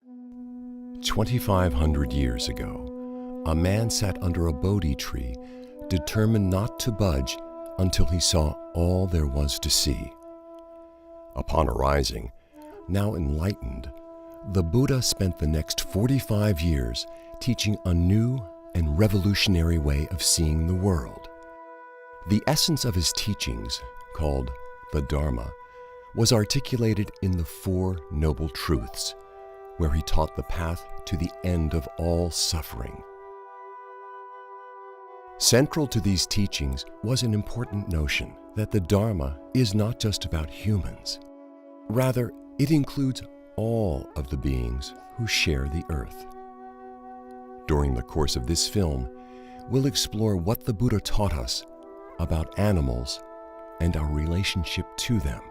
2,500 years ago, a man sat under a Bodhi tree, determined not to budge until he saw all there was to see. Upon arising, now enlightened, the Buddha spent the next 45 years teaching a new and revolutionary way of seeing the world. The essence of his teachings, called the Dharma, was articulated in the Four Noble Truths, where he taught the path to the end of all suffering. Central to these teachings was an important notion that the Dharma is not just about humans. Rather, it includes all of the beings who share the earth. During the course of this film, we'll explore what the Buddha taught us about animals and our relationship to them.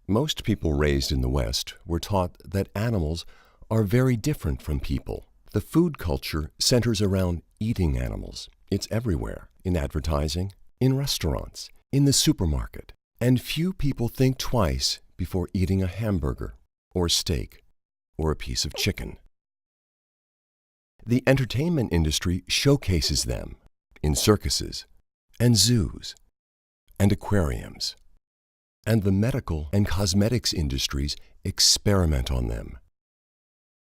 Most people raised in the West were taught that animals are very different from people. The food culture centers around eating animals. It's everywhere, in advertising, in restaurants, in the supermarket, and few people think twice before eating a hamburger, or steak, or a piece of chicken. The entertainment industry showcases them in circuses, and zoos, and aquariums. And the medical and cosmetics industries experiment on them.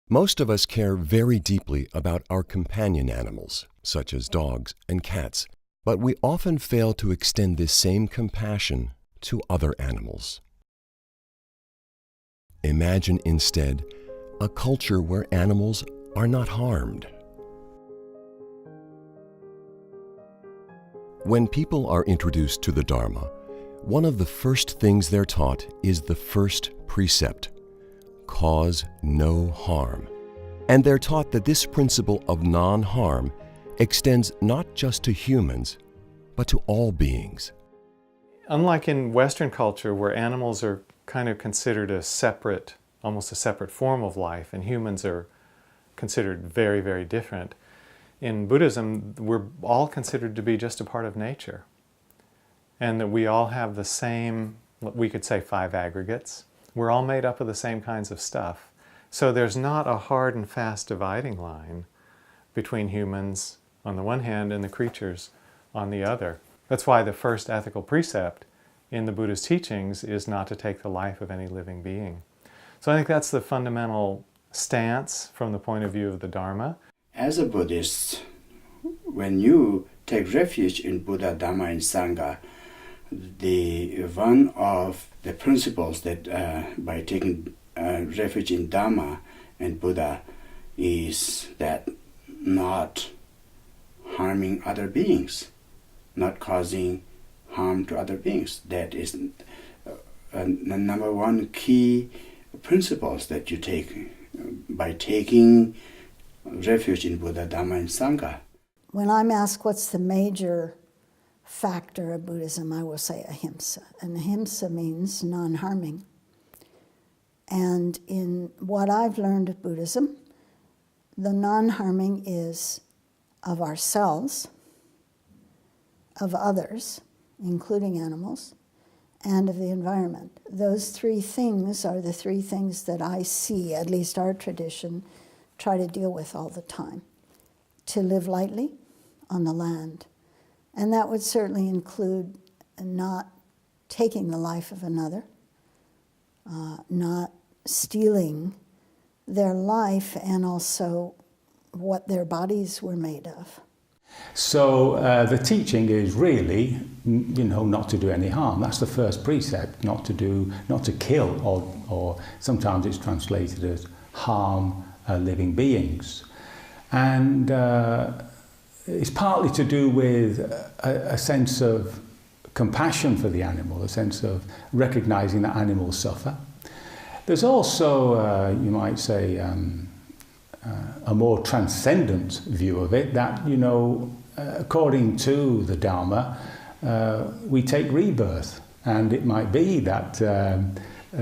Most of us care very deeply about our companion animals, such as dogs and cats, but we often fail to extend this same compassion to other animals. Imagine instead a culture where animals are not harmed. When people are introduced to the Dharma, one of the first things they're taught is the first precept, cause no harm. And they're taught that this principle of non-harm extends not just to humans, but to all beings. Unlike in Western culture, where animals are kind of considered a separate, almost a separate form of life, and humans are considered very, very different, in Buddhism, we're all considered to be just a part of nature. And that we all have the same, we could say 5 aggregates. We're all made up of the same kinds of stuff. So there's not a hard and fast dividing line between humans on the one hand and the creatures on the other. That's why the first ethical precept in the Buddha's teachings is not to take the life of any living being. So I think that's the fundamental stance from the point of view of the Dharma. As a Buddhist, when you take refuge in Buddha, Dhamma, and Sangha, one of the principles that by taking refuge in Dhamma and Buddha is that not harming other beings, not causing harm to other beings. That is the number one key principles that you take by taking refuge in Buddha, Dhamma, and Sangha. When I'm asked what's the major factor of Buddhism, I will say ahimsa. And ahimsa means non-harming. And in what I've learned of Buddhism, the non-harming is of ourselves, of others, including animals, and of the environment. Those 3 things are the 3 things that I see, at least our tradition, try to deal with all the time. To live lightly on the land. And that would certainly include not taking the life of another, not stealing their life, and also what their bodies were made of. So the teaching is really, not to do any harm. That's the first precept, not to kill, or sometimes it's translated as harm living beings. And it's partly to do with a sense of compassion for the animal, a sense of recognizing that animals suffer. There's also, you might say, a more transcendent view of it, that, according to the Dharma, we take rebirth. And it might be that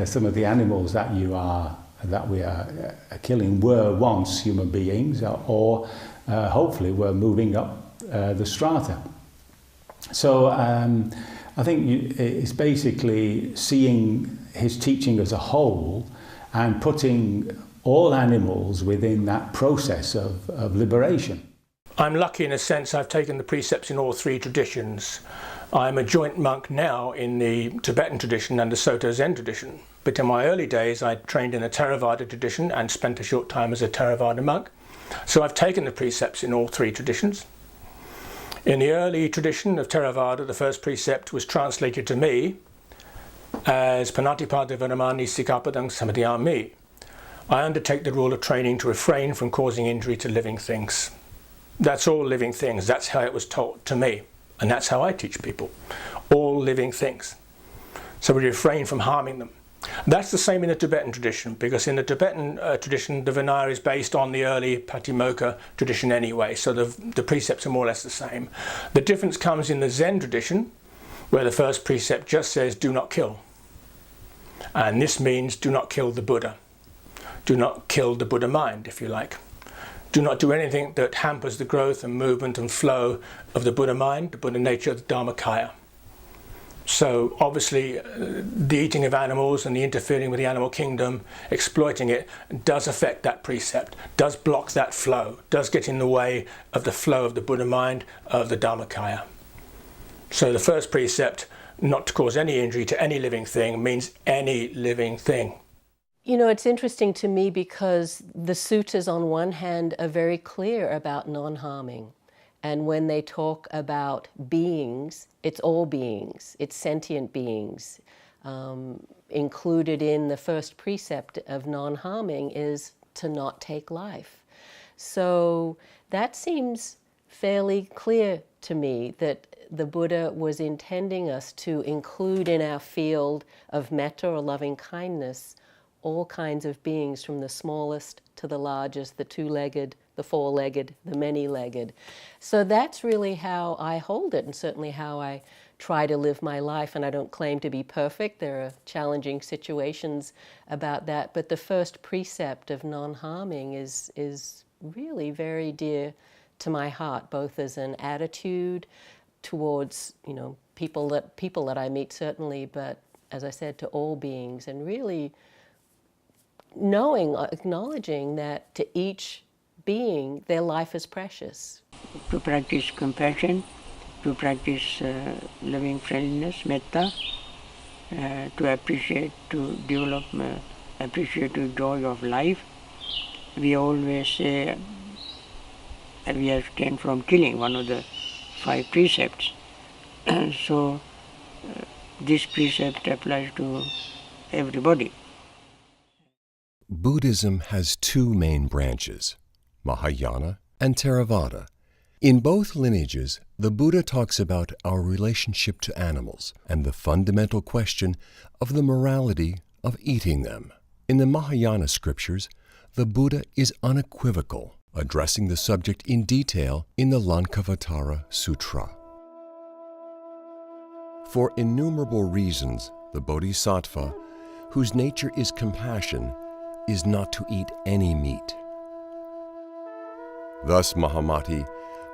some of the animals that we are killing were once human beings, or hopefully we're moving up the strata. So I think it's basically seeing his teaching as a whole and putting all animals within that process of liberation. I'm lucky in a sense I've taken the precepts in all three traditions. I'm a joint monk now in the Tibetan tradition and the Soto Zen tradition. But in my early days I trained in a Theravada tradition and spent a short time as a Theravada monk. So I've taken the precepts in all three traditions. In the early tradition of Theravada, the first precept was translated to me as Panatipada Varamani Sikapadang Samadhyami. I undertake the rule of training to refrain from causing injury to living things. That's all living things. That's how it was taught to me. And that's how I teach people. All living things. So we refrain from harming them. That's the same in the Tibetan tradition, because in the Tibetan tradition, the Vinaya is based on the early Patimokkha tradition anyway, so the precepts are more or less the same. The difference comes in the Zen tradition, where the first precept just says, do not kill. And this means do not kill the Buddha. Do not kill the Buddha mind, if you like. Do not do anything that hampers the growth and movement and flow of the Buddha mind, the Buddha nature, the Dharmakaya. So obviously the eating of animals and the interfering with the animal kingdom, exploiting it, does affect that precept, does block that flow, does get in the way of the flow of the Buddha mind, of the Dharmakaya. So the first precept, not to cause any injury to any living thing, means any living thing. You know, it's interesting to me because the suttas on one hand are very clear about non-harming. And when they talk about beings, it's all beings, it's sentient beings. Included in the first precept of non-harming is to not take life. So that seems fairly clear to me that the Buddha was intending us to include in our field of metta or loving kindness all kinds of beings, from the smallest to the largest, the two-legged, the four-legged, the many-legged. So that's really how I hold it, and certainly how I try to live my life. And I don't claim to be perfect. There are challenging situations about that. But the first precept of non-harming is really very dear to my heart, both as an attitude towards, you know, people that I meet, certainly, but as I said, to all beings, and really acknowledging that to each being, their life is precious. To practice compassion, to practice loving friendliness, metta, to appreciate, to develop appreciative joy of life. We always say we abstain from killing, one of the 5 precepts. So this precept applies to everybody. Buddhism has 2 main branches, Mahayana and Theravada. In both lineages, the Buddha talks about our relationship to animals and the fundamental question of the morality of eating them. In the Mahayana scriptures, the Buddha is unequivocal, addressing the subject in detail in the Lankavatara Sutra. For innumerable reasons, the Bodhisattva, whose nature is compassion, is not to eat any meat. Thus, Mahamati,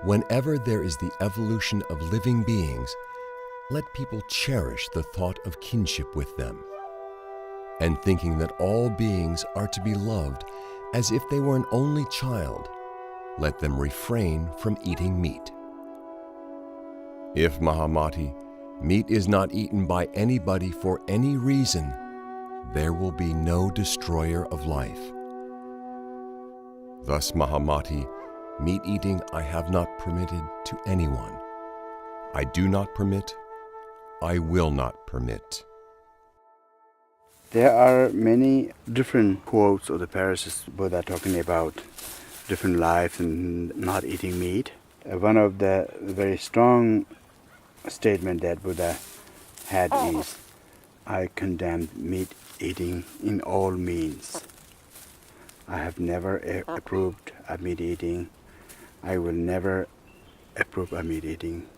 whenever there is the evolution of living beings, let people cherish the thought of kinship with them, and thinking that all beings are to be loved as if they were an only child, let them refrain from eating meat. If, Mahamati, meat is not eaten by anybody for any reason, there will be no destroyer of life. Thus, Mahamati, meat eating I have not permitted to anyone. I do not permit, I will not permit. There are many different quotes of the Parasist Buddha talking about different lives and not eating meat. One of the very strong statement that Buddha had is, I condemn meat eating in all means. I have never approved of meat eating. I will never approve of meat eating.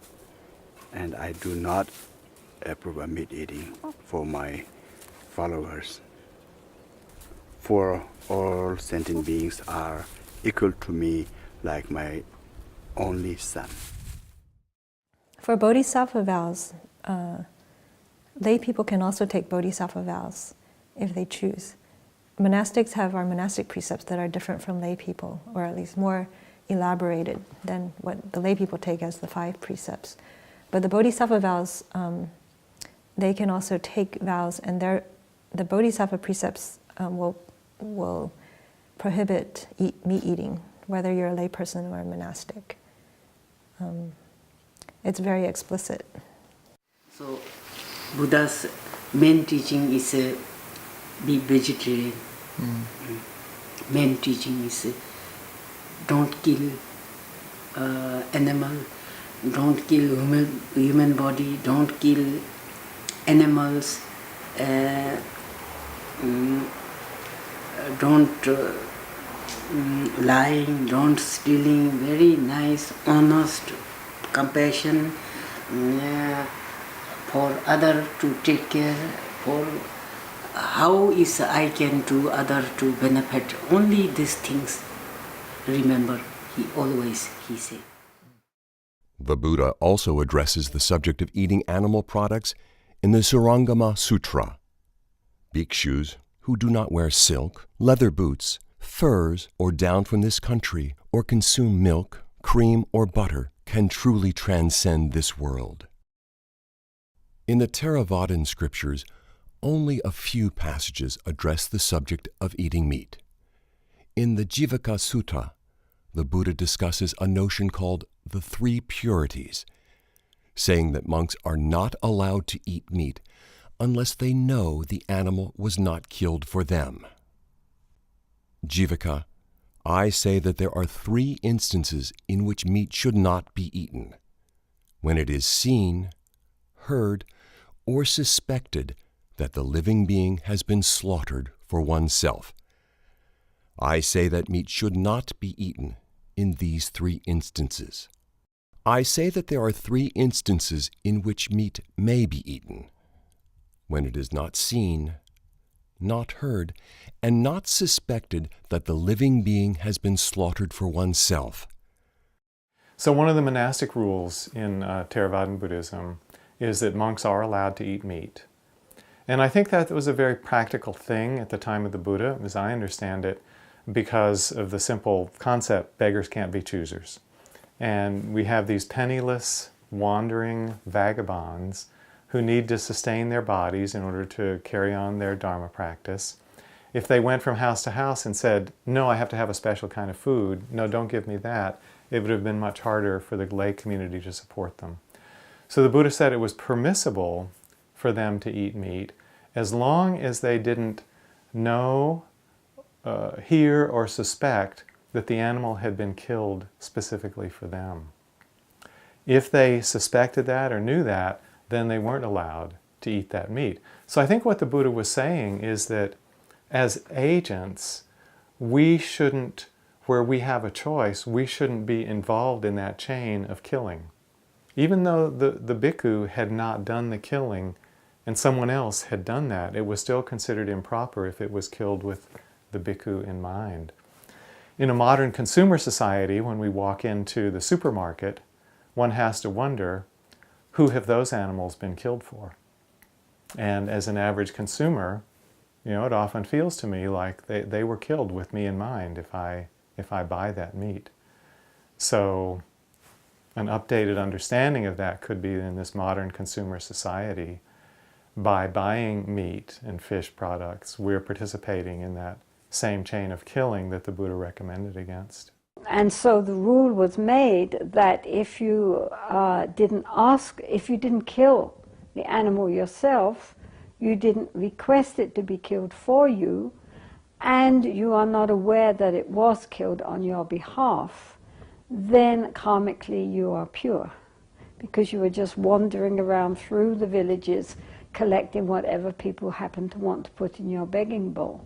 And I do not approve of meat eating for my followers. For all sentient beings are equal to me, like my only son. For bodhisattva vows, lay people can also take bodhisattva vows if they choose. Monastics have our monastic precepts that are different from lay people, or at least more elaborated than what the lay people take as the 5 precepts. But the bodhisattva vows, they can also take vows, and the bodhisattva precepts will prohibit meat eating, whether you're a lay person or a monastic. It's very explicit. So Buddha's main teaching is be vegetarian. Main teaching is don't kill animal, don't kill human body, don't kill animals, don't lying, don't stealing. Very nice, honest, compassion for other to take care, for how is I can do other to benefit. Only these things remember, he said. The Buddha also addresses the subject of eating animal products in the Surangama Sutra. Bhikshus who do not wear silk, leather boots, furs, or down from this country, or consume milk, cream, or butter, can truly transcend this world. In the Theravadan scriptures, only a few passages address the subject of eating meat. In the Jivaka Sutta, the Buddha discusses a notion called the 3 purities, saying that monks are not allowed to eat meat unless they know the animal was not killed for them. Jivaka, I say that there are 3 instances in which meat should not be eaten: when it is seen, heard, or suspected that the living being has been slaughtered for oneself. I say that meat should not be eaten in these 3 instances. I say that there are 3 instances in which meat may be eaten: when it is not seen, not heard, and not suspected that the living being has been slaughtered for oneself. So one of the monastic rules in Theravadan Buddhism is that monks are allowed to eat meat. And I think that was a very practical thing at the time of the Buddha, as I understand it, because of the simple concept, beggars can't be choosers. And we have these penniless, wandering vagabonds who need to sustain their bodies in order to carry on their Dharma practice. If they went from house to house and said, no, I have to have a special kind of food, no, don't give me that, it would have been much harder for the lay community to support them. So the Buddha said it was permissible for them to eat meat as long as they didn't know, hear, or suspect that the animal had been killed specifically for them. If they suspected that or knew that, then they weren't allowed to eat that meat. So I think what the Buddha was saying is that as agents, we shouldn't, where we have a choice, we shouldn't be involved in that chain of killing. Even though the bhikkhu had not done the killing and someone else had done that, it was still considered improper if it was killed with the bhikkhu in mind. In a modern consumer society, when we walk into the supermarket, one has to wonder, who have those animals been killed for? And as an average consumer, it often feels to me like they were killed with me in mind if I buy that meat. So an updated understanding of that could be in this modern consumer society. By buying meat and fish products, we're participating in that same chain of killing that the Buddha recommended against. And so the rule was made that if you didn't kill the animal yourself, you didn't request it to be killed for you, and you are not aware that it was killed on your behalf, then karmically you are pure, because you were just wandering around through the villages collecting whatever people happen to want to put in your begging bowl.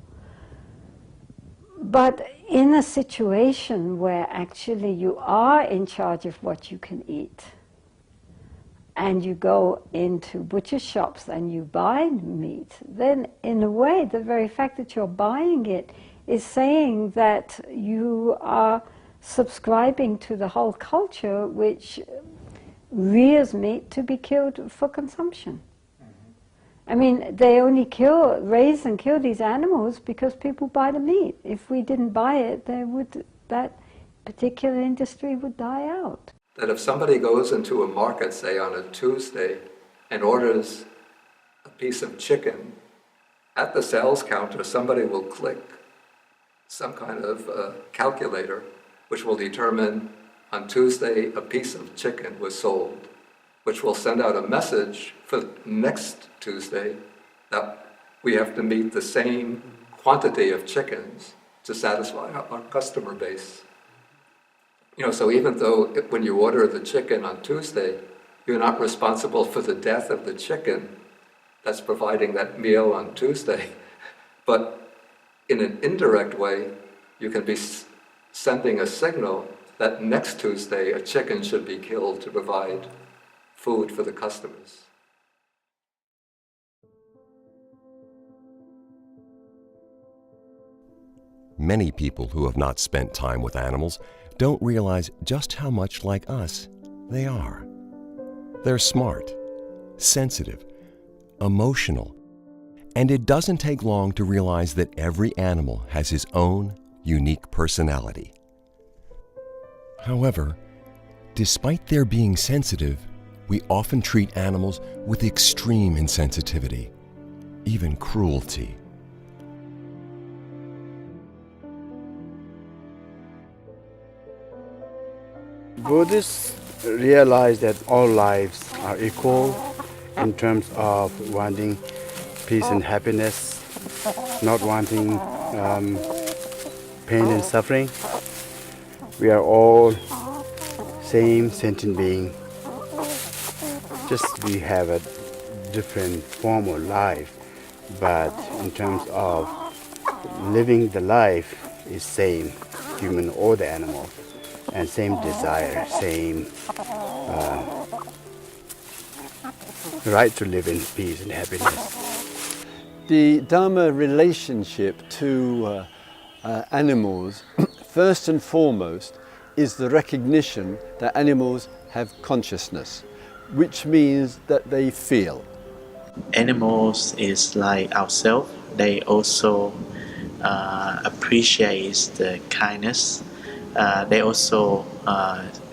But in a situation where actually you are in charge of what you can eat, and you go into butcher shops and you buy meat, then in a way the very fact that you're buying it is saying that you are subscribing to the whole culture which rears meat to be killed for consumption. I mean, they only raise and kill these animals because people buy the meat. If we didn't buy it, that particular industry would die out. That if somebody goes into a market, say on a Tuesday, and orders a piece of chicken, at the sales counter somebody will click some kind of calculator which will determine on Tuesday a piece of chicken was sold, which will send out a message for next Tuesday that we have to meet the same quantity of chickens to satisfy our customer base. You know, so even though when you order the chicken on Tuesday, you're not responsible for the death of the chicken that's providing that meal on Tuesday, but in an indirect way, you can be sending a signal that next Tuesday a chicken should be killed to provide food for the customers. Many people who have not spent time with animals don't realize just how much like us they are. They're smart, sensitive, emotional, and it doesn't take long to realize that every animal has his own unique personality. However, despite their being sensitive, we often treat animals with extreme insensitivity, even cruelty. Buddhists realize that all lives are equal in terms of wanting peace and happiness, not wanting pain and suffering. We are all same sentient being. Just we have a different form of life, but in terms of living the life is same, human or the animal, and same desire, same right to live in peace and happiness. The Dharma relationship to animals, first and foremost, is the recognition that animals have consciousness, which means that they feel. Animals is like ourselves. They also appreciate the kindness. They also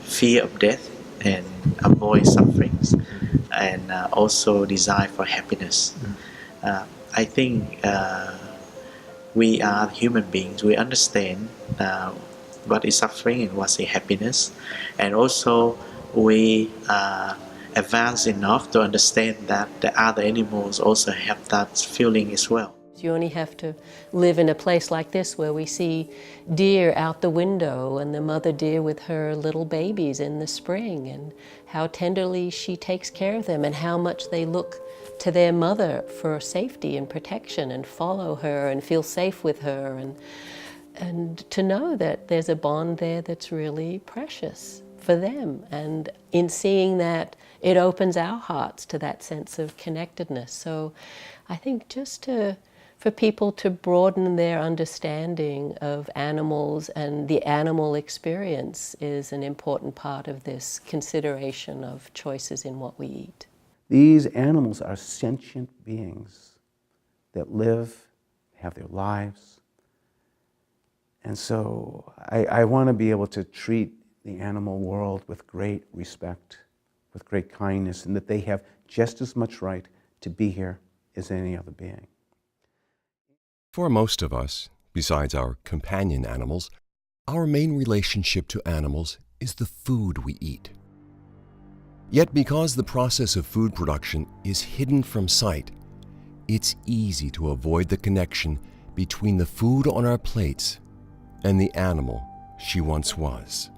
fear of death and avoid sufferings, and also desire for happiness. I think we are human beings. We understand what is suffering and what is happiness, and also we are advanced enough to understand that the other animals also have that feeling as well. You only have to live in a place like this where we see deer out the window and the mother deer with her little babies in the spring, and how tenderly she takes care of them and how much they look to their mother for safety and protection and follow her and feel safe with her, and to know that there's a bond there that's really precious for them. And in seeing that, it opens our hearts to that sense of connectedness. So I think just for people to broaden their understanding of animals and the animal experience is an important part of this consideration of choices in what we eat. These animals are sentient beings that live, have their lives. And so I want to be able to treat the animal world with great respect, with great kindness, and that they have just as much right to be here as any other being. For most of us, besides our companion animals, our main relationship to animals is the food we eat. Yet because the process of food production is hidden from sight, it's easy to avoid the connection between the food on our plates and the animal she once was.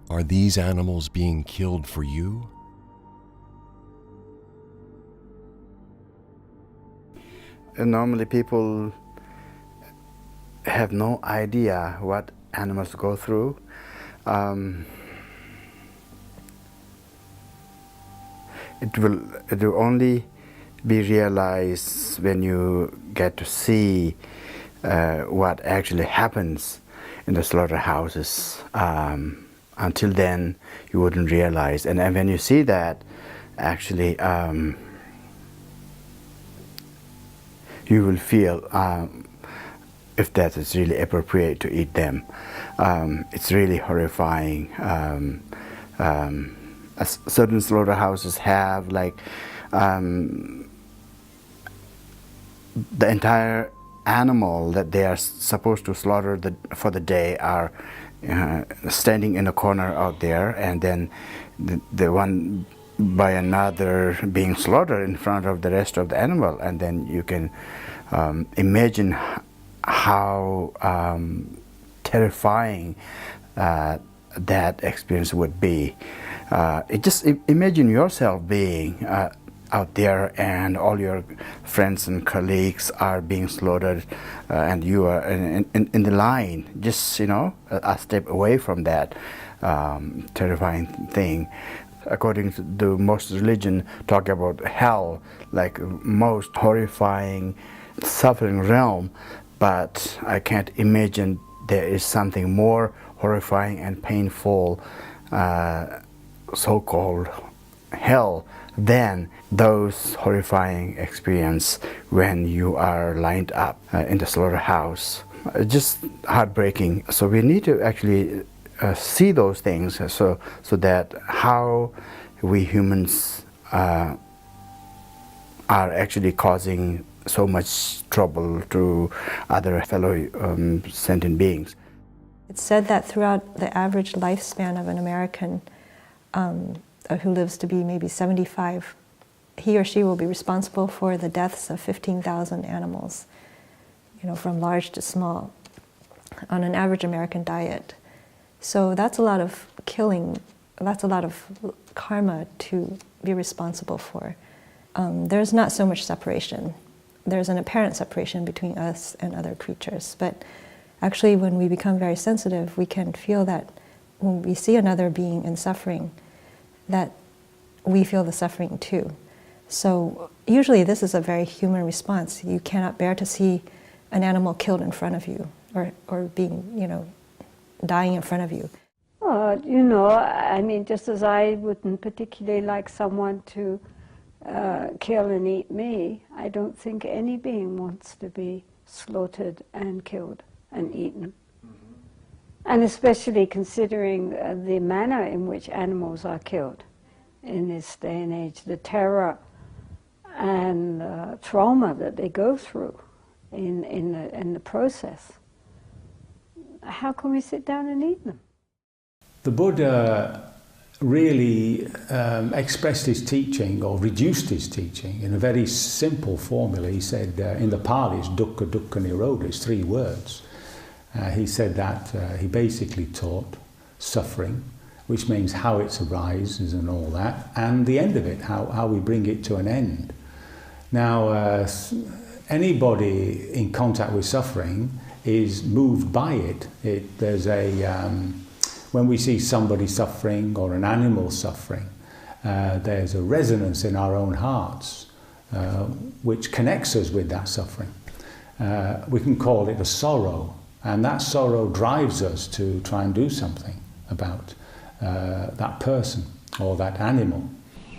Are these animals being killed for you? And normally people have no idea what animals go through. it will only be realized when you get to see what actually happens in the slaughterhouses. Until then, you wouldn't realize. And when you see that, actually, you will feel if that is really appropriate to eat them. It's really horrifying. Certain slaughterhouses have like the entire animal that they are supposed to slaughter for the day are standing in a corner out there, and then the one by another being slaughtered in front of the rest of the animal. And then you can imagine how terrifying that experience would be. Just imagine yourself being out there, and all your friends and colleagues are being slaughtered, and you are in the line, just a step away from that terrifying thing. According to most religion, talk about hell, like most horrifying suffering realm, but I can't imagine there is something more horrifying and painful, so-called hell, than those horrifying experience when you are lined up in the slaughterhouse. Just heartbreaking. So we need to actually see those things, so that how we humans are actually causing so much trouble to other fellow sentient beings. It's said that throughout the average lifespan of an American who lives to be maybe 75, he or she will be responsible for the deaths of 15,000 animals, from large to small, on an average American diet. So that's a lot of killing, that's a lot of karma to be responsible for. There's not so much separation. There's an apparent separation between us and other creatures, but actually when we become very sensitive, we can feel that when we see another being in suffering, that we feel the suffering too. So usually this is a very human response. You cannot bear to see an animal killed in front of you, or being, dying in front of you. Well, just as I wouldn't particularly like someone to kill and eat me, I don't think any being wants to be slaughtered and killed and eaten. And especially considering the manner in which animals are killed in this day and age, the terror and trauma that they go through in the process. How can we sit down and eat them? The Buddha really expressed his teaching, or reduced his teaching, in a very simple formula. He said, in the Pali, it's dukkha, dukkha, nirodha, it's 3 words. He said that he basically taught suffering, which means how it arises and all that, and the end of it, how we bring it to an end. Now, anybody in contact with suffering is moved by it. There's when we see somebody suffering or an animal suffering, there's a resonance in our own hearts which connects us with that suffering. We can call it a sorrow, and that sorrow drives us to try and do something about that person or that animal.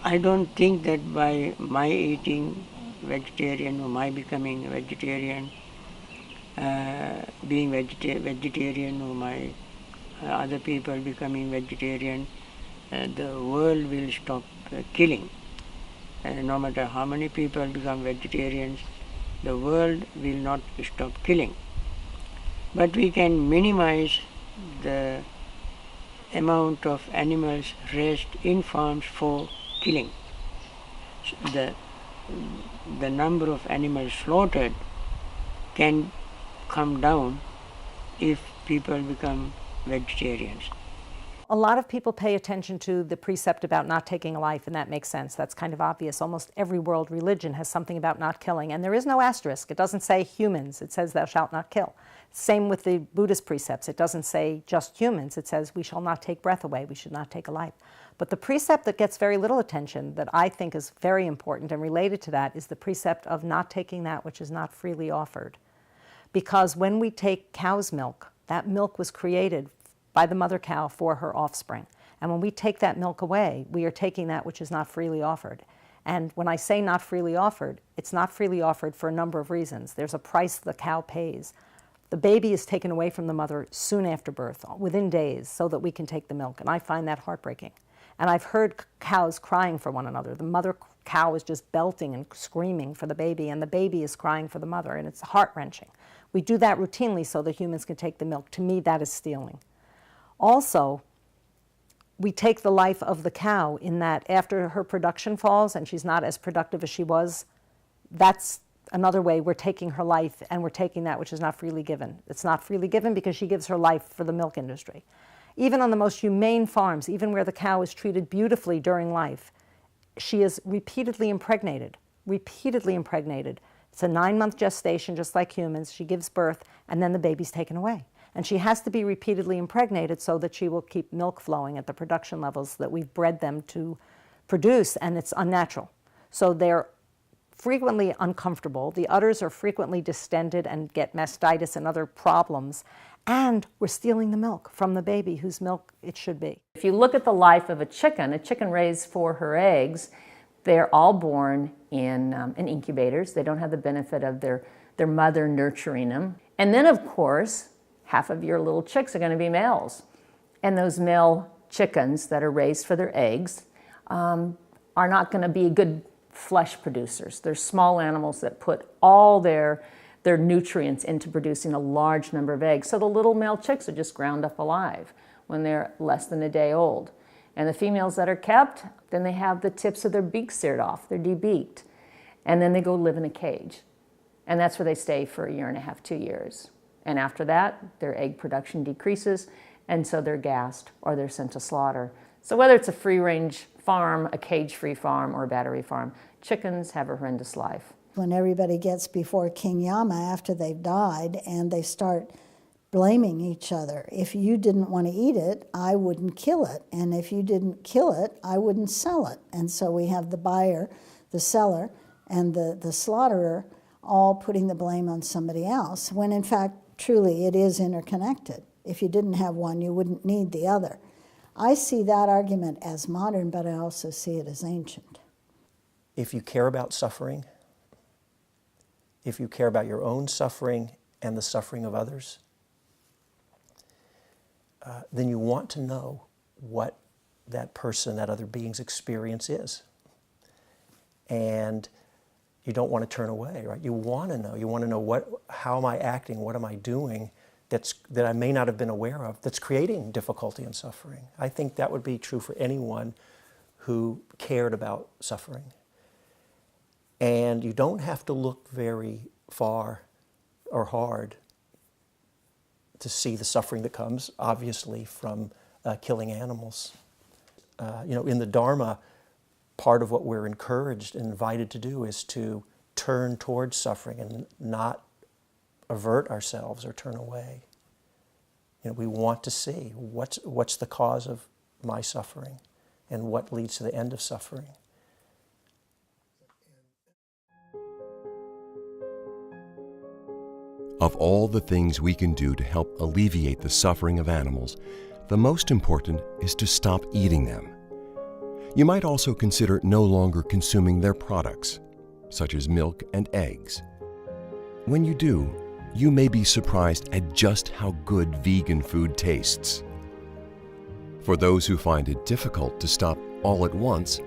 I don't think that by my eating vegetarian or my becoming vegetarian, being vegetarian or my other people becoming vegetarian, the world will stop killing. No matter how many people become vegetarians, the world will not stop killing. But we can minimize the amount of animals raised in farms for killing. The number of animals slaughtered can come down if people become vegetarians. a lot of people pay attention to the precept about not taking a life, and that makes sense. That's kind of obvious. Almost every world religion has something about not killing, and there is no asterisk. It doesn't say humans. It says thou shalt not kill. Same with the Buddhist precepts. It doesn't say just humans. It says we shall not take breath away. We should not take a life. But the precept that gets very little attention, that I think is very important and related to that, is the precept of not taking that which is not freely offered. Because when we take cow's milk, that milk was created by the mother cow for her offspring. And when we take that milk away, we are taking that which is not freely offered. And when I say not freely offered, it's not freely offered for a number of reasons. There's a price the cow pays. The baby is taken away from the mother soon after birth, within days, so that we can take the milk. And I find that heartbreaking. And I've heard cows crying for one another. The mother cow is just belting and screaming for the baby, and the baby is crying for the mother, and it's heart-wrenching. We do that routinely so that humans can take the milk. To me, that is stealing. Also, we take the life of the cow in that after her production falls and she's not as productive as she was, that's another way we're taking her life, and we're taking that which is not freely given. It's not freely given because she gives her life for the milk industry. Even on the most humane farms, even where the cow is treated beautifully during life, she is repeatedly impregnated, repeatedly impregnated. It's a 9-month gestation, just like humans. She gives birth, and then the baby's taken away. And she has to be repeatedly impregnated so that she will keep milk flowing at the production levels that we've bred them to produce, and it's unnatural. So they're frequently uncomfortable. The udders are frequently distended and get mastitis and other problems. And we're stealing the milk from the baby whose milk it should be. If you look at the life of a chicken raised for her eggs, they're all born in incubators. They don't have the benefit of their mother nurturing them. And then, of course, half of your little chicks are going to be males. And those male chickens that are raised for their eggs are not going to be good flesh producers. They're small animals that put all their nutrients into producing a large number of eggs. So the little male chicks are just ground up alive when they're less than a day old. And the females that are kept, then they have the tips of their beaks seared off. They're debeaked. And then they go live in a cage. And that's where they stay for 1.5 years, 2 years. And after that, their egg production decreases, and so they're gassed or they're sent to slaughter. So whether it's a free-range farm, a cage-free farm, or a battery farm, chickens have a horrendous life. When everybody gets before King Yama after they've died and they start blaming each other. If you didn't want to eat it, I wouldn't kill it. And if you didn't kill it, I wouldn't sell it. And so we have the buyer, the seller, and the slaughterer all putting the blame on somebody else, when in fact, truly, it is interconnected. If you didn't have one, you wouldn't need the other. I see that argument as modern, but I also see it as ancient. If you care about suffering, if you care about your own suffering and the suffering of others, then you want to know what that person, that other being's experience is. And you don't want to turn away, right? You want to know. You want to know how am I acting? What am I doing that I may not have been aware of that's creating difficulty and suffering? I think that would be true for anyone who cared about suffering. And you don't have to look very far or hard to see the suffering that comes, obviously, from killing animals. In the Dharma, part of what we're encouraged and invited to do is to turn towards suffering and not avert ourselves or turn away. We want to see what's the cause of my suffering and what leads to the end of suffering. Of all the things we can do to help alleviate the suffering of animals, the most important is to stop eating them. You might also consider no longer consuming their products, such as milk and eggs. When you do, you may be surprised at just how good vegan food tastes. For those who find it difficult to stop all at once,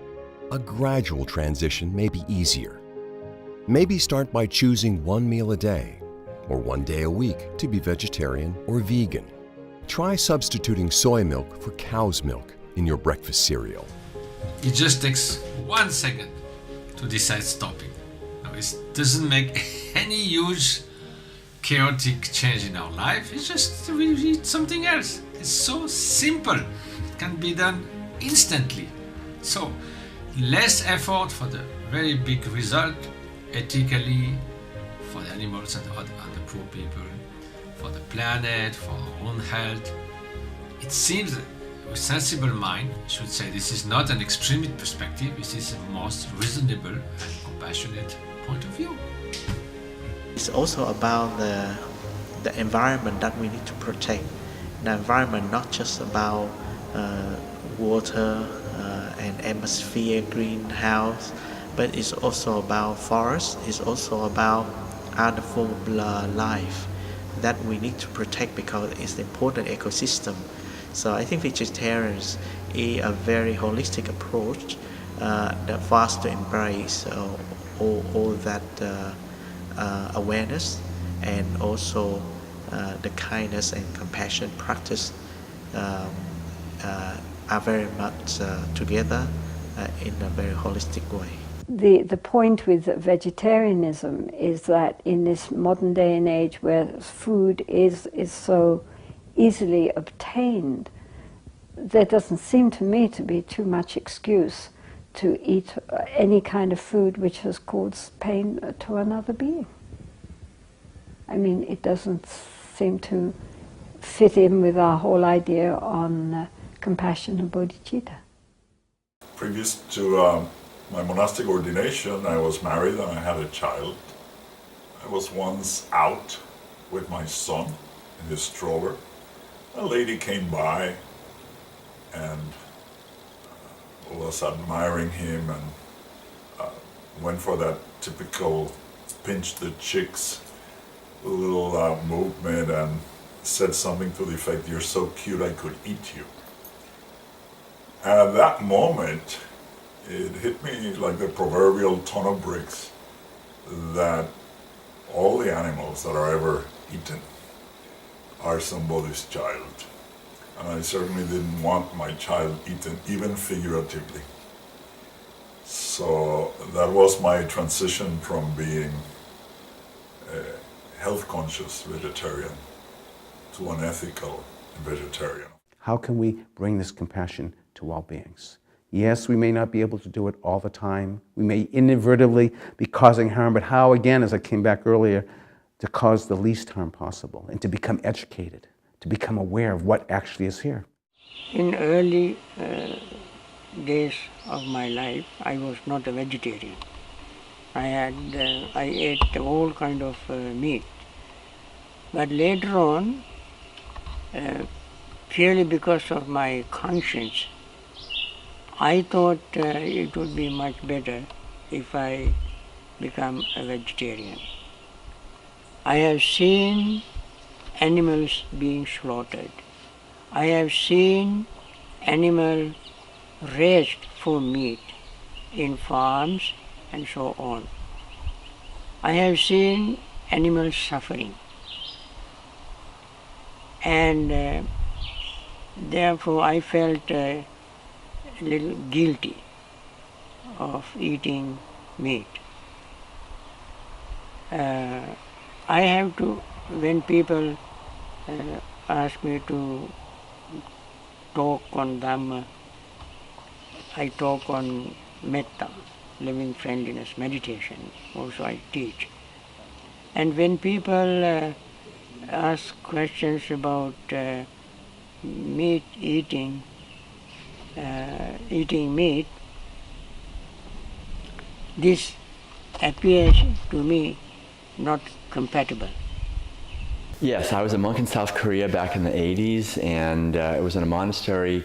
a gradual transition may be easier. Maybe start by choosing one meal a day or one day a week to be vegetarian or vegan. Try substituting soy milk for cow's milk in your breakfast cereal. It just takes 1 second to decide stopping. Now, it doesn't make any huge chaotic change in our life. It's just we eat something else. It's so simple. can be done instantly. So less effort for the very big result, ethically, for the animals and the poor people, for the planet, for our own health. It seems that a sensible mind should say this is not an extremist perspective, this is the most reasonable and compassionate point of view. It's also about the environment that we need to protect. The environment, not just about water and atmosphere, greenhouse, but it's also about forest, it's also about other form of life that we need to protect because it's an important ecosystem. So I think vegetarians is a very holistic approach that for us to embrace all that awareness and also the kindness and compassion practice are very much together in a very holistic way. The point with vegetarianism is that in this modern day and age where food is so easily obtained, there doesn't seem to me to be too much excuse to eat any kind of food which has caused pain to another being. I mean, it doesn't seem to fit in with our whole idea on compassion and bodhicitta. Previous to my monastic ordination, I was married and I had a child. I was once out with my son in his stroller. A lady came by and was admiring him and went for that typical pinch the chicks little movement and said something to the effect, "You're so cute I could eat you." And at that moment, it hit me like the proverbial ton of bricks that all the animals that are ever eaten are somebody's child. And I certainly didn't want my child eaten, even figuratively. So that was my transition from being a health-conscious vegetarian to an ethical vegetarian. How can we bring this compassion to all beings? Yes, we may not be able to do it all the time. We may inadvertently be causing harm, but how, again, as I came back earlier, to cause the least harm possible and to become educated, to become aware of what actually is here. In early days of my life, I was not a vegetarian. I ate all kind of meat. But later on, purely because of my conscience, I thought it would be much better if I become a vegetarian. I have seen animals being slaughtered. I have seen animals raised for meat in farms and so on. I have seen animals suffering. And therefore I felt a little guilty of eating meat. I have to, when people ask me to talk on Dhamma, I talk on metta, living friendliness, meditation, also I teach. And when people ask questions about meat eating meat, this appears to me not compatible. Yes, I was a monk in South Korea back in the 80s, and it was in a monastery.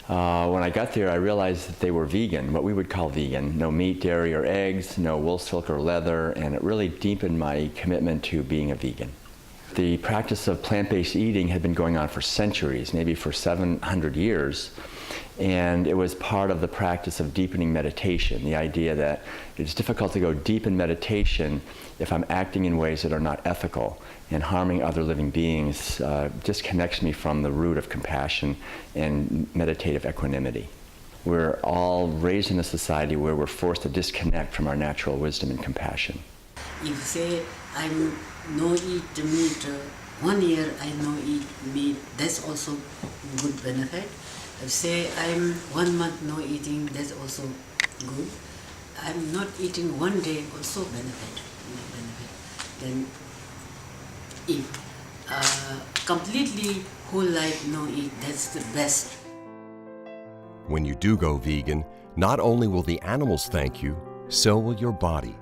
When I got there, I realized that they were vegan, what we would call vegan. No meat, dairy, or eggs, no wool, silk, or leather, and it really deepened my commitment to being a vegan. The practice of plant-based eating had been going on for centuries, maybe for 700 years, and it was part of the practice of deepening meditation, the idea that it's difficult to go deep in meditation if I'm acting in ways that are not ethical, and harming other living beings disconnects me from the root of compassion and meditative equanimity. We're all raised in a society where we're forced to disconnect from our natural wisdom and compassion. If say I'm no eat meat, 1 year I no eat meat, that's also good benefit. say I'm 1 month no eating, that's also good. I'm not eating one day, also benefit. Then eat. Completely whole life no eat, that's the best. When you do go vegan, not only will the animals thank you, so will your body.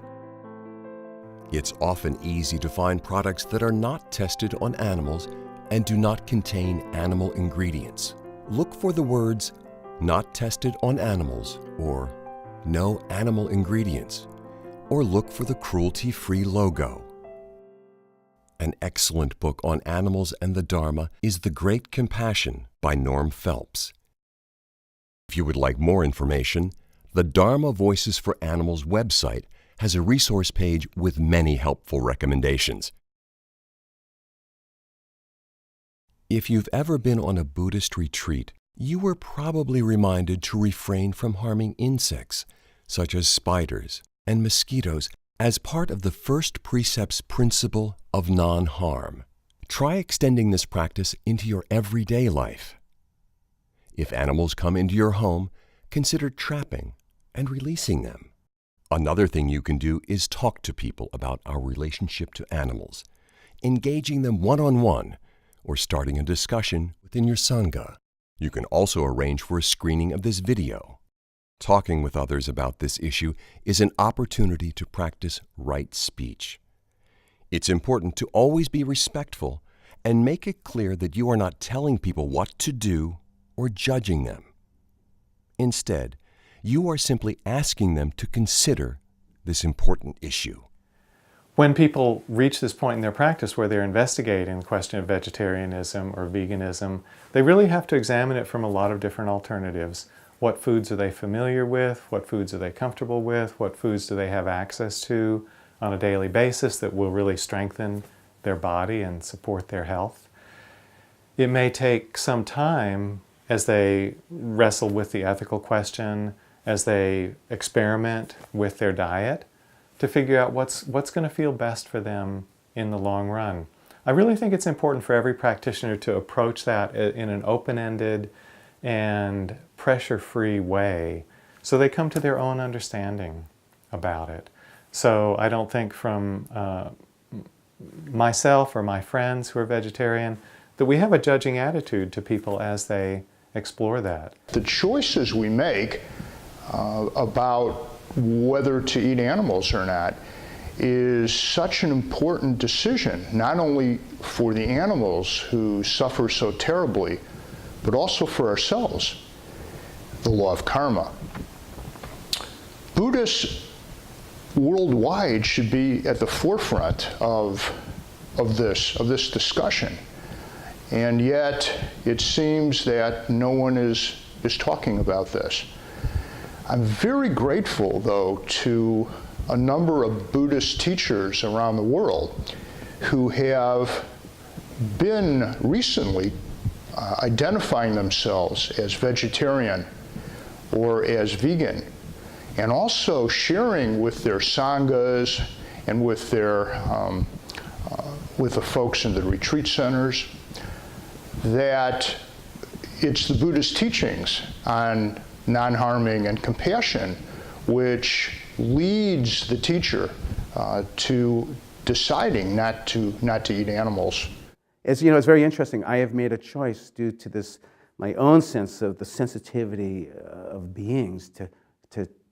It's often easy to find products that are not tested on animals and do not contain animal ingredients. Look for the words, "not tested on animals," or "no animal ingredients," or look for the cruelty-free logo. An excellent book on animals and the Dharma is The Great Compassion by Norm Phelps. If you would like more information, the Dharma Voices for Animals website has a resource page with many helpful recommendations. If you've ever been on a Buddhist retreat, you were probably reminded to refrain from harming insects, such as spiders and mosquitoes, as part of the first precept's principle of non-harm. Try extending this practice into your everyday life. If animals come into your home, consider trapping and releasing them. Another thing you can do is talk to people about our relationship to animals, engaging them one-on-one or starting a discussion within your Sangha. You can also arrange for a screening of this video. Talking with others about this issue is an opportunity to practice right speech. It's important to always be respectful and make it clear that you are not telling people what to do or judging them. Instead, you are simply asking them to consider this important issue. When people reach this point in their practice where they're investigating the question of vegetarianism or veganism, they really have to examine it from a lot of different alternatives. What foods are they familiar with? What foods are they comfortable with? What foods do they have access to on a daily basis that will really strengthen their body and support their health? It may take some time as they wrestle with the ethical question, as they experiment with their diet, to figure out what's going to feel best for them in the long run. I really think it's important for every practitioner to approach that in an open-ended and pressure-free way so they come to their own understanding about it. So I don't think from myself or my friends who are vegetarian that we have a judging attitude to people as they explore that. The choices we make about whether to eat animals or not is such an important decision, not only for the animals who suffer so terribly, but also for ourselves. The law of karma. Buddhists worldwide should be at the forefront of this discussion. And yet, it seems that no one is talking about this. I'm very grateful, though, to a number of Buddhist teachers around the world who have been recently identifying themselves as vegetarian or as vegan, and also sharing with their sanghas and with their with the folks in the retreat centers that it's the Buddhist teachings on non-harming and compassion which leads the teacher to deciding not to eat animals. As you know, it's very interesting. I have made a choice due to this, my own sense of the sensitivity of beings to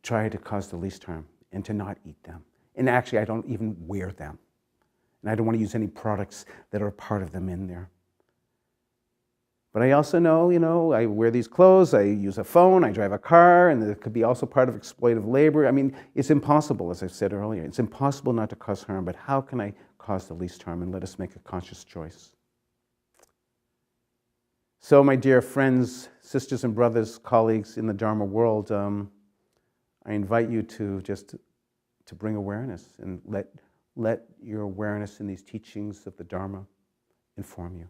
try to cause the least harm and to not eat them. And actually, I don't even wear them. And I don't want to use any products that are part of them in there. But I also know, I wear these clothes, I use a phone, I drive a car, and it could be also part of exploitative labor. I mean, it's impossible, as I said earlier. It's impossible not to cause harm, but how can I cause the least harm? And let us make a conscious choice. So, my dear friends, sisters and brothers, colleagues in the Dharma world, I invite you to bring awareness and let your awareness in these teachings of the Dharma inform you.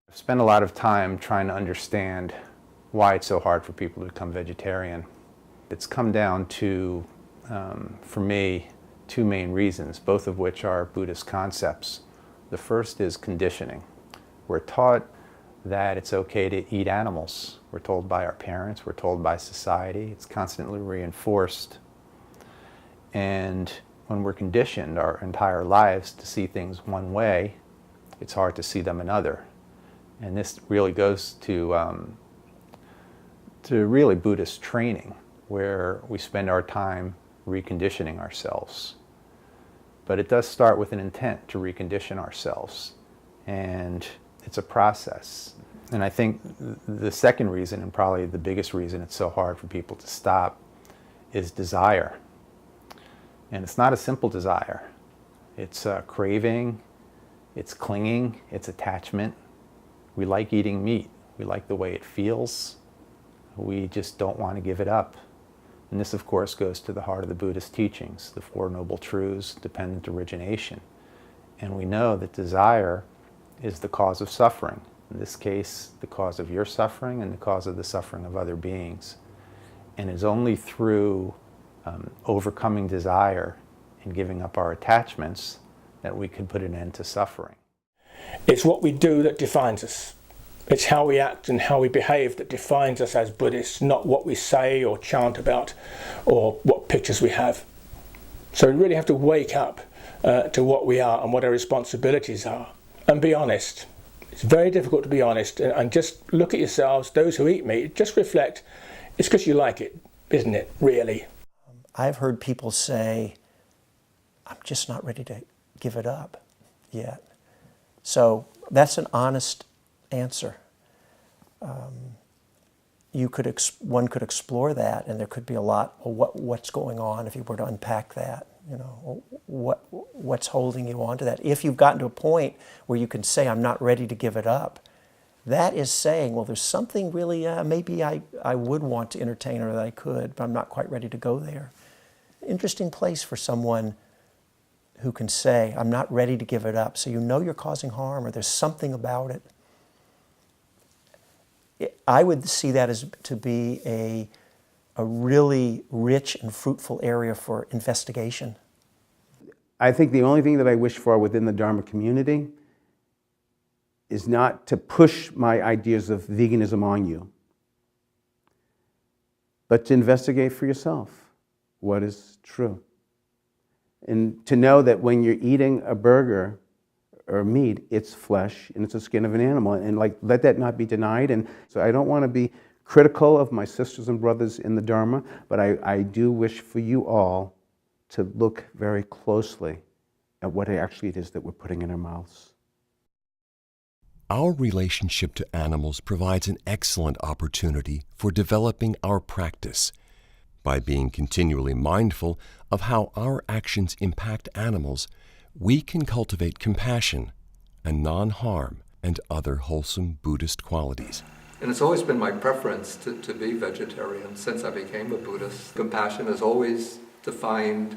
I've spent a lot of time trying to understand why it's so hard for people to become vegetarian. It's come down to, for me, two main reasons, both of which are Buddhist concepts. The first is conditioning. We're taught that it's okay to eat animals. We're told by our parents, we're told by society, it's constantly reinforced. And when we're conditioned our entire lives to see things one way, it's hard to see them another. And this really goes to really Buddhist training, where we spend our time reconditioning ourselves. But it does start with an intent to recondition ourselves. And it's a process. And I think the second reason, and probably the biggest reason it's so hard for people to stop, is desire. And it's not a simple desire. It's craving, it's clinging, it's attachment. We like eating meat. We like the way it feels. We just don't want to give it up. And this, of course, goes to the heart of the Buddhist teachings, the Four Noble Truths, dependent origination. And we know that desire is the cause of suffering. In this case, the cause of your suffering and the cause of the suffering of other beings. And it's only through overcoming desire and giving up our attachments that we can put an end to suffering. It's what we do that defines us. It's how we act and how we behave that defines us as Buddhists, not what we say or chant about or what pictures we have. So we really have to wake up to what we are and what our responsibilities are and be honest. It's very difficult to be honest and just look at yourselves, those who eat meat, just reflect. It's because you like it, isn't it, really? I've heard people say, I'm just not ready to give it up yet. So that's an honest answer. One could explore that, and there could be a lot of what's going on if you were to unpack that. You know, what's holding you on to that? If you've gotten to a point where you can say, I'm not ready to give it up, that is saying, well, there's something really, maybe I would want to entertain or that I could, but I'm not quite ready to go there. Interesting place for someone who can say, I'm not ready to give it up. So you know you're causing harm or there's something about it. I would see that as to be a really rich and fruitful area for investigation. I think the only thing that I wish for within the Dharma community is not to push my ideas of veganism on you, but to investigate for yourself what is true. And to know that when you're eating a burger or meat, it's flesh and it's the skin of an animal, and let that not be denied. And so I don't want to be critical of my sisters and brothers in the Dharma, but I do wish for you all to look very closely at what actually it is that we're putting in our mouths. Our relationship to animals provides an excellent opportunity for developing our practice. By being continually mindful of how our actions impact animals, we can cultivate compassion and non-harm and other wholesome Buddhist qualities. And it's always been my preference to be vegetarian since I became a Buddhist. Compassion is always defined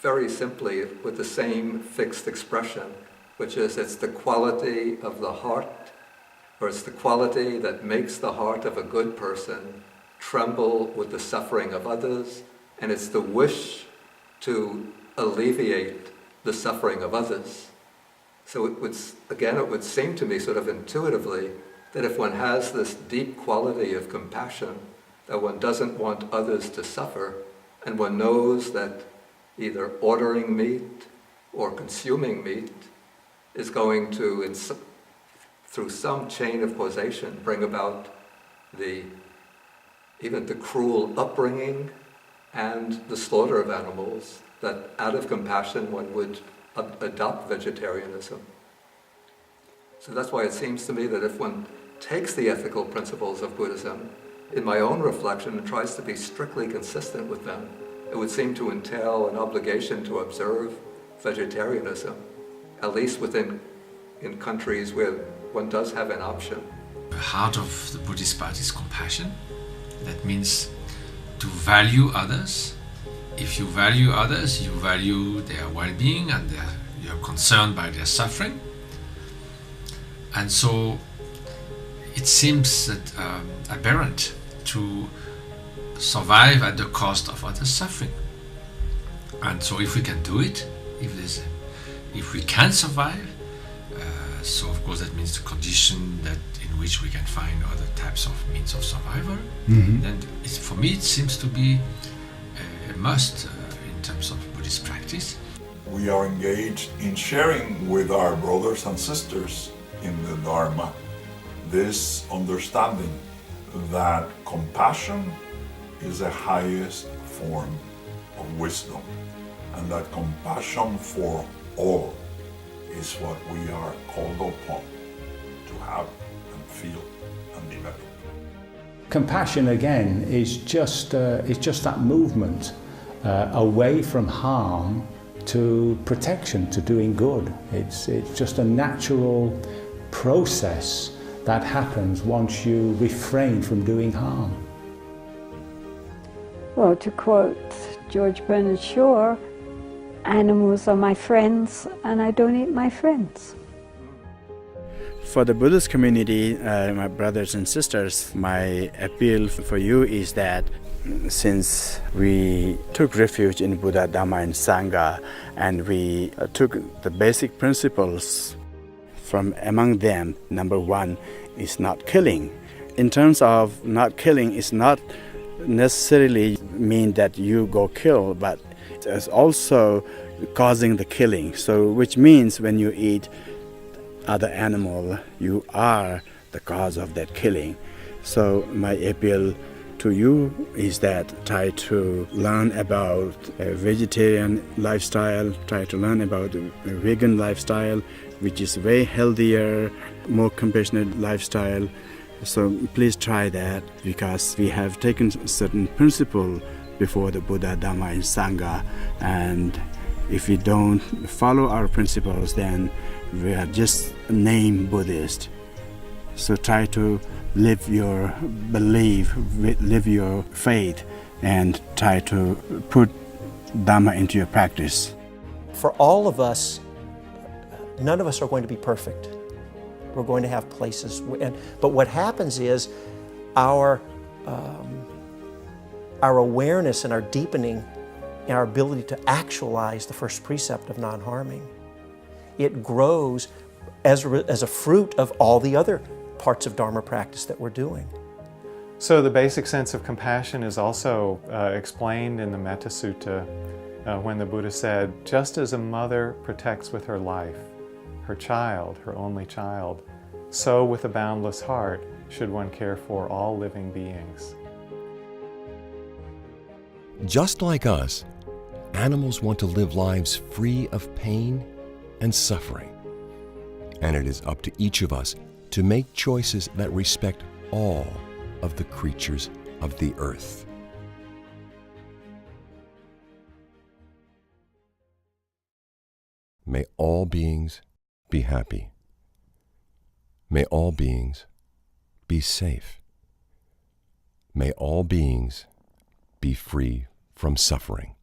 very simply with the same fixed expression, which is it's the quality of the heart, or it's the quality that makes the heart of a good person tremble with the suffering of others, and it's the wish to alleviate the suffering of others. So it would seem to me sort of intuitively that if one has this deep quality of compassion, that one doesn't want others to suffer, and one knows that either ordering meat or consuming meat is going to, through some chain of causation, bring about even the cruel upbringing and the slaughter of animals, that out of compassion one would adopt vegetarianism. So that's why it seems to me that if one takes the ethical principles of Buddhism, in my own reflection, and tries to be strictly consistent with them, it would seem to entail an obligation to observe vegetarianism, at least in countries where one does have an option. The heart of the Buddhist path is compassion. That means to value others. If you value others, you value their well-being and you're concerned by their suffering. And so it seems that aberrant to survive at the cost of others' suffering. And so if we can do it, if we can survive, So of course that means the condition that in which we can find other types of means of survival. Then for me it seems to be a must in terms of Buddhist practice. We are engaged in sharing with our brothers and sisters in the Dharma this understanding that compassion is the highest form of wisdom, and that compassion for all is what we are called upon to have and feel and develop. Compassion again is just that movement away from harm to protection, to doing good. It's just a natural process that happens once you refrain from doing harm. Well, to quote George Bernard Shaw, animals are my friends and I don't eat my friends. For the Buddhist community, my brothers and sisters, my appeal for you is that since we took refuge in Buddha, Dhamma and Sangha, and we took the basic principles from among them, number one is not killing. In terms of not killing, it's not necessarily mean that you go kill, but it's also causing the killing. So which means when you eat other animal, you are the cause of that killing. So my appeal to you is that try to learn about a vegetarian lifestyle, try to learn about a vegan lifestyle, which is way healthier, more compassionate lifestyle. So please try that, because we have taken certain principle before the Buddha, Dhamma and Sangha, and if we don't follow our principles, then we are just named Buddhist. So try to live your belief, live your faith, and try to put Dhamma into your practice. For all of us, none of us are going to be perfect. We're going to have places, but what happens is our awareness and our deepening in our ability to actualize the first precept of non-harming, it grows as a fruit of all the other parts of Dharma practice that we're doing. So the basic sense of compassion is also explained in the Metta Sutta when the Buddha said, just as a mother protects with her life her child, her only child, so with a boundless heart should one care for all living beings. Just like us, animals want to live lives free of pain and suffering. And it is up to each of us to make choices that respect all of the creatures of the earth. May all beings be happy. May all beings be safe. May all beings be free from suffering.